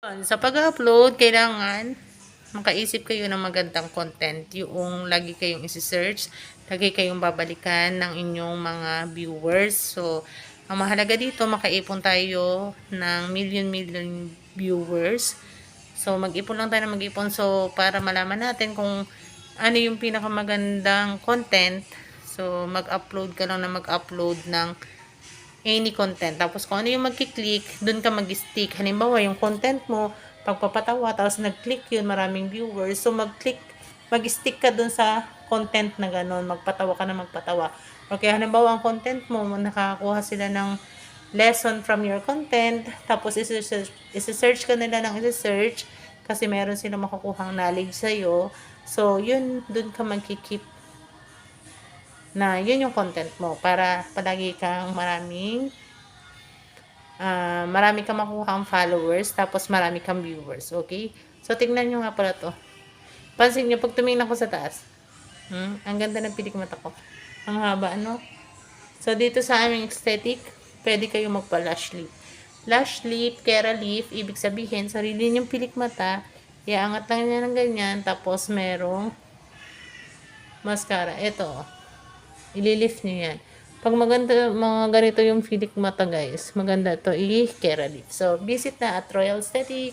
Sa pag-upload, kailangan makaisip kayo ng magandang content. Yung lagi kayong isi-search, lagi kayong babalikan ng inyong mga viewers. So, ang mahalaga dito, makaipon tayo ng million viewers. So, mag-ipon lang tayo ng mag-ipon. So, para malaman natin kung ano yung pinakamagandang content. So, mag-upload ka lang na mag-upload ng any content. Tapos kung ano yung magkiklik, dun ka mag-stick. Halimbawa, yung content mo, pagpapatawa, tapos nag-click yun, maraming viewers. So, mag-stick ka dun sa content na gano'n. Magpatawa ka na magpatawa. Okay, halimbawa, ang content mo, nakakakuha sila ng lesson from your content. Tapos, isi-search ka nila ng isi-search kasi meron silang makukuhang knowledge sa'yo. So, yun, dun ka magkikip na yun yung content mo para palagi kang marami kang makuha ang followers tapos marami kang viewers, okay? So, tignan nyo nga pala to. Pansin nyo, pag tumingin ako sa taas, ang ganda ng pilik mata ko. Ang haba, ano? So, dito sa aming aesthetic, pwede kayo magpa-lash lip. Lash lip, Kera Leaf, ibig sabihin, sarili niyong pilik mata, iaangat lang niya ng ganyan, tapos merong mascara. Ito, ililift nyo yan. Pag maganda, mga ganito yung pilik mata guys, maganda to i-Kera Leaf. So, visit na at Royal Aesthetic.